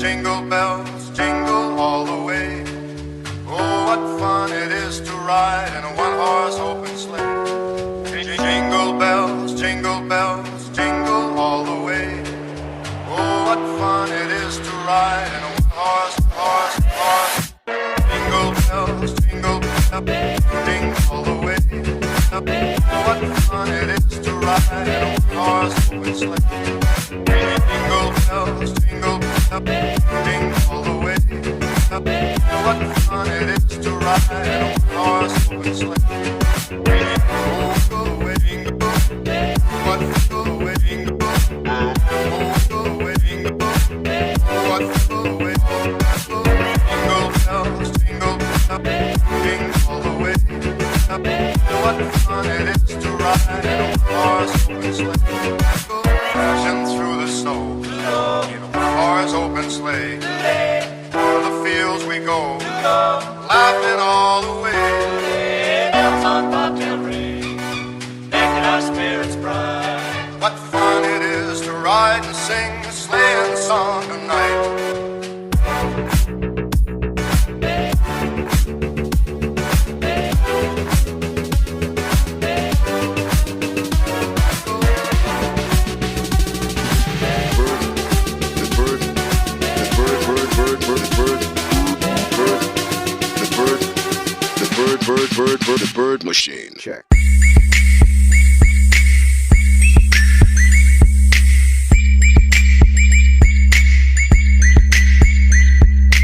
jingle bells, jingle all the way. Oh, what fun it is to ride in a one-horse open sleigh. Jingle bells, jingle all the way. Oh, what fun it is to ride in a one-horse. Jingle bells, jingle all the way. Oh, what fun it is to ride in a one-horse open sleigh. Jingle bells, jingle all the way. What fun it is to ride in a one-horse open sleigh. Oh, go away, jingle. What go away, jingle. Oh, go away, jingle. What go away, jingle bells, jingle all the way. What fun it is to ride in a one-horse open sleigh. Go crashing through the snow in a one-horse open sleigh. O'er the fields we go, laughing all the way. Bells on bobtail ring, making our spirits bright. What fun it is to ride and sing a sleighing song tonight. Bird machine. Check.